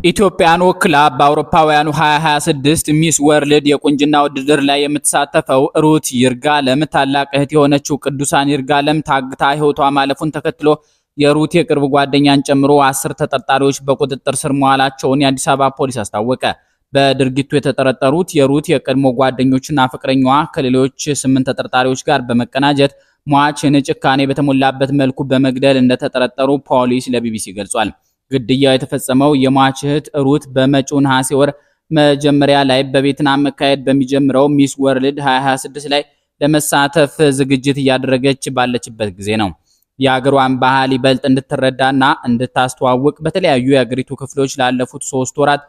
ኢትዮጵያን ወክላ በአውሮፓውያኑ 2026 ሚስ ወርልድ የቁንጅና ውድድር ላይ የምትሳተፈው ሩት ይርጋለም ታላቅ እህት የሆነችው ቅዱሳን ይርጋለም ታግታ ሕይወቷ ማለፉን ተከትሎ የሩት የቅርብ ጓደኛን ጨምሮ 10 ተጠርጣሪዎች በቁጥጥር ስር መዋላቸውን የአዲስ አበባ ፖሊስ አስታወቀ። በድርጊቱ የተጠረጠሩት የሩት የቀድሞ ጓደኞችና ፍቅረኛዋ ከሌሎች 8 ተጠርጣሪዎች ጋር በመቀናጀት ሟችን ጭካኔ በተሞላበት መልኩ በመግደል እንደተጠረጠሩ ፖሊስ ለቢቢሲ ገልጿል። ግድያው የተፈጸመው የሟች እህት ሩት በመጪው ነሐሴ ወር መጀመሪያ ላይ በቪየትናም መካሄድ በሚጀምረው ሚስ ወርልድ 2026 ላይ ለመሳተፍ ዝግጅት እያደረገች ባለችበት ጊዜ ነው። የአገሯን ባህል ይበልጥ እንድትረዳና እንድታስተዋውቅ በተለያዩ የአገሪቱ ክፍሎች ላለፉት 3 ወራት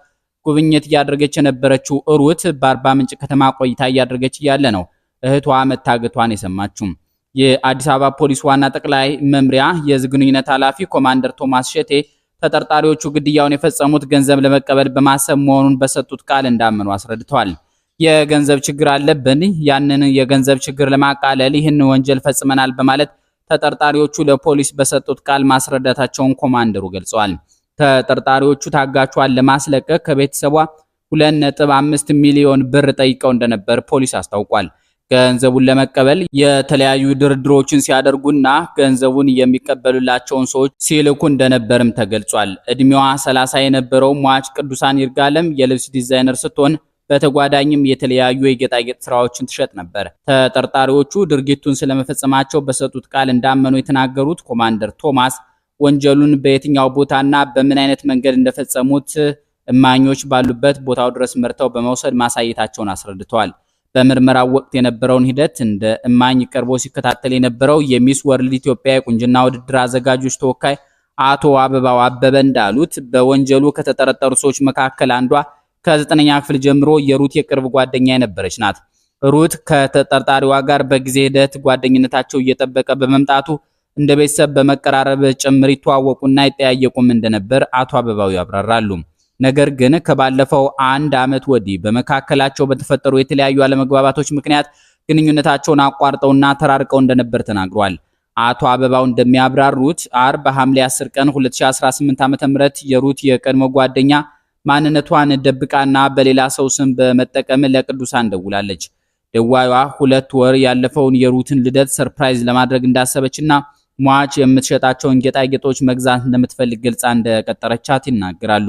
ጉብኝት እያደረገች የነበረችው ሩት በአርባ ምንጭ ከተማ ቆይታ እያደረገች እያለ ነው እህቷ መታገቷን የሰማችው። የአዲስ አበባ ፖሊስ ዋና ጠቅላይ መምሪያ የሕዝብ ግንኙነት ኃላፊ ኮማንደር ቶማስ ሸቴ ተጠርጣሪዎቹ ግድያውን የፈጸሙት ገንዘብ ለመቀበል በማሰብ መሆኑን በሰጡት ቃል እንዳመኑ አስረድተዋል። የገንዘብ ችግር አለብን፣ ያንን የገንዘብ ችግር ለማቃለል ይህን ወንጀል ፈጽመናል በማለት ተጠርጣሪዎቹ ለፖሊስ በሰጡት ቃል ማስረዳታቸውን ኮማንደሩ ገልጸዋል። ተጠርጣሪዎቹ ታጋቿን ለማስለቀቅ ከቤተሰቧ 2.5 ሚሊዮን ብር ጠይቀው እንደነበር ፖሊስ አስታውቋል። ገንዘቡን ለመቀበል የተለያዩ ድርድሮችን ሲያደርጉና ገንዘቡን የሚቀበሉላቸውን ሰዎች ሲልኩ እንደነበርም ተገልጿል። እድሜዋ 30 የነበረው ሟች ቅዱሳን ይርጋለም የልብስ ዲዛይነር ስትሆን በተጓዳኝም የተለያዩ የጌጣጌጥ ስራዎችን ትሸጥ ነበር። ተጠርጣሪዎቹ ድርጊቱን ስለመፈጸማቸው በሰጡት ቃል እንዳመኑ የተናገሩት ኮማንደር ቶማስ ወንጀሉን በየትኛው ቦታና በምን አይነት መንገድ እንደፈጸሙት እማኞች ባሉበት ቦታው ድረስ መርተው በመውሰድ ማሳየታቸውን አስረድተዋል። በምርመራው ወቅት የነበረውን ሂደት እንደ እማኝ ቀርቦ ሲከታተል የነበረው የሚስ ወርልድ ኢትዮጵያ የቁንጅና ውድድር አዘጋጆች ተወካይ አቶ አበባው አበበ እንዳሉት በወንጀሉ ከተጠረጠሩ ሰዎች መካከል አንዷ ከ9ኛ ክፍል ጀምሮ የሩት የቅርብ ጓደኛ የነበረች ናት። ሩት ከተጠርጣሪዋ ጋር በጊዜ ሂደት ጓደኝነታቸው እየጠበቀ በመምጣቱ እንደ ቤተሰብ በመቀራረብ ጭምር ይተዋወቁና ይጠያየቁም እንደነበር አቶ አበባው ያብራራሉ። ነገር ግን ከባለፈው 1 ዓመት ወዲህ በመካከላቸው በተፈጠሩ የተለያዩ አለመግባባቶች ምክንያት ግንኙነታቸውን አቋርጠውና ተራርቀው እንደነበር ተናግሯል። አቶ አበባው እንደሚያብራሩት አርብ ሐምሌ 10 ቀን 2018 ዓ.ም የሩት የቀድሞ ጓደኛ ማንነቷን ደብቃና በሌላ ሰው ስም በመጠቀም ለቅዱሳን ደውላለች። ደዋዩዋ 2 ወር ያለፈውን የሩትን ልደት ሰርፕራይዝ ለማድረግ እንዳሰበችና ሟች የምትሸጣቸውን ጌጣጌጦች መግዛት እንደምትፈልግ ገልጻ እንደቀጠረቻት ይናገራሉ።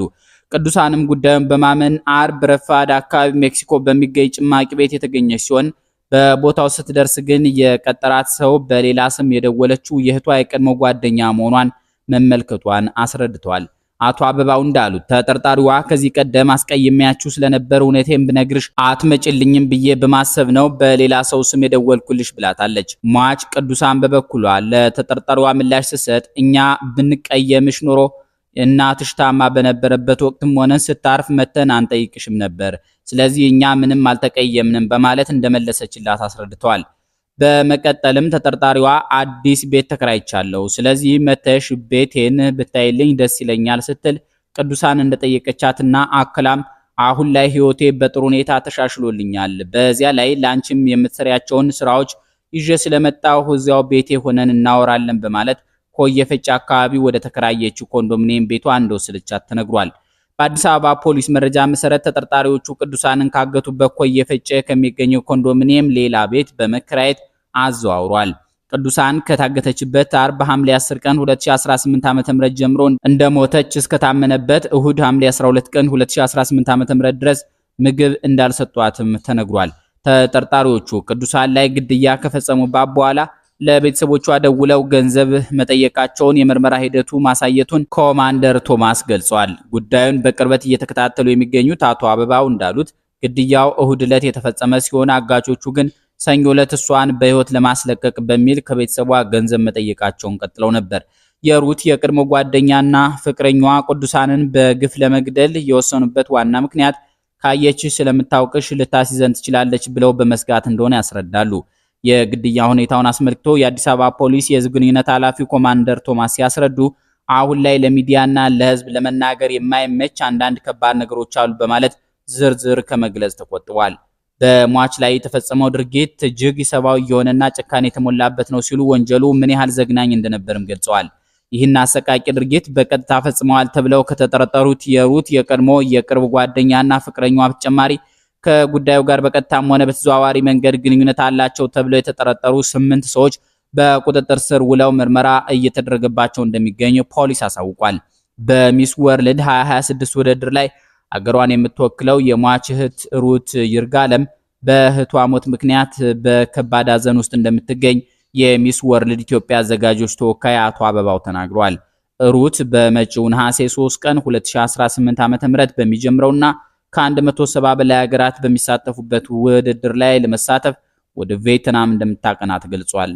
ቅዱሳንም ጉዳዩን በማመን አርብ ረፋድ አካባቢ ሜክሲኮ በሚገኝ ጭማቂ ቤት የተገኘች ሲሆን በቦታው ስትደርስ ግን የቀጠራት ሰው በሌላ ስም የደወለችው የእህቷ የቀድሞ ጓደኛ መሆኗን መመልከቷን አስረድተዋል። አቶ አበባው እንዳሉት ተጠርጣሪዋ ከዚህ ቀደም አስቀይሜያችሁ ስለነበር እውነቴን ብነግርሽ አትመጭልኝም ብዬ በማሰብ ነው በሌላ ሰው ስም የደወልኩልሽ ብላታለች። ሟች ቅዱሳን በበኩሏ ለተጠርጣሪዋ ምላሽ ስትሰጥ እኛ ብንቀየምሽ ኖሮ እናትሽ ታማ በነበረበት ወቅትም ሆነ ስታርፍ መተን አንጠይቅሽም ነበር፣ ስለዚህ እኛ ምንም አልተቀየምንም በማለት እንደመለሰችላት አስረድተዋል። በመቀጠልም ተጠርጣሪዋ አዲስ ቤት ተከራይቻለሁ፣ ስለዚህ መተሽ ቤቴን ብታይልኝ ደስ ይለኛል ስትል ቅዱሳን እንደጠየቀቻትና አክላም አሁን ላይ ህይወቴ በጥሩ ሁኔታ ተሻሽሎልኛል፣ በዚያ ላይ ላንቺም የምትሰሪያቸውን ስራዎች ይዤ ስለመጣሁ እዚያው ቤቴ ሆነን እናወራለን በማለት ኮየፈጭ አካባቢ ወደ ተከራየችው ኮንዶሚኒየም ቤቷ እንደወሰደቻት ተነግሯል። በአዲስ አበባ ፖሊስ መረጃ መሰረት ተጠርጣሪዎቹ ቅዱሳንን ካገቱበት ኮየፈጭ ከሚገኘው ኮንዶሚኒየም ሌላ ቤት በመከራየት አዘዋውሯል። ቅዱሳን ከታገተችበት አርብ ሐምሌ 10 ቀን 2018 ዓ.ም ጀምሮ እንደሞተች እስከታመነበት እሁድ ሐምሌ 12 ቀን 2018 ዓ.ም ድረስ ምግብ እንዳልሰጧትም ተነግሯል። ተጠርጣሪዎቹ ቅዱሳን ላይ ግድያ ከፈጸሙባት በኋላ ለቤተሰቦቿ ደውለው ገንዘብ መጠየቃቸውን የምርመራ ሂደቱ ማሳየቱን ኮማንደር ቶማስ ገልጿል። ጉዳዩን በቅርበት እየተከታተሉ የሚገኙት አቶ አበባው እንዳሉት ግድያው እሁድ ዕለት የተፈጸመ ሲሆን አጋቾቹ ግን ሰኞ ዕለት እሷን በህይወት ለማስለቀቅ በሚል ከቤተሰቧ ገንዘብ መጠየቃቸውን ቀጥለው ነበር። የሩት የቅድሞ ጓደኛና ፍቅረኛዋ ቅዱሳንን በግፍ ለመግደል የወሰኑበት ዋና ምክንያት ካየችሽ ስለምታውቅሽ ልታስይዘን ትችላለች ብለው በመስጋት እንደሆነ ያስረዳሉ። የግድያ ሁኔታውን አስመልክቶ የአዲስ አበባ ፖሊስ የሕዝብ ግንኙነት ኃላፊ ኮማንደር ቶማስ ሲያስረዱ አሁን ላይ ለሚዲያና ለህዝብ ለመናገር የማይመች አንዳንድ ከባድ ነገሮች አሉ በማለት ዝርዝር ከመግለጽ ተቆጥቧል። በሟች ላይ የተፈጸመው ድርጊት እጅግ ሰብአዊ የሆነና ጭካኔ የተሞላበት ነው ሲሉ ወንጀሉ ምን ያህል ዘግናኝ እንደነበርም ገልጸዋል። ይህን አሰቃቂ ድርጊት በቀጥታ ፈጽመዋል ተብለው ከተጠረጠሩት የሩት የቀድሞ የቅርብ ጓደኛና ፍቅረኛዋ በተጨማሪ ከጉዳዩ ጋር በቀጥታም ሆነ በተዘዋዋሪ መንገድ ግንኙነት አላቸው ተብለው የተጠረጠሩ 8 ሰዎች በቁጥጥር ስር ውለው ምርመራ እየተደረገባቸው እንደሚገኝ ፖሊስ አሳውቋል። በሚስ ወርልድ 2026 ውድድር ላይ አገሯን የምትወክለው የሟች እህት ሩት ይርጋለም በእህቷ ሞት ምክንያት በከባድ ሐዘን ውስጥ እንደምትገኝ የሚስ ወርልድ ኢትዮጵያ አዘጋጆች ተወካይ አቶ አበባው ተናግሯል። ሩት በመጪው ነሐሴ 3 ቀን 2018 ዓ.ም በሚጀምረውና ከ170 በላይ ሀገራት በሚሳተፉበት ውድድር ላይ ለመሳተፍ ወደ ቪየትናም እንደምታቀና ተገልጿል።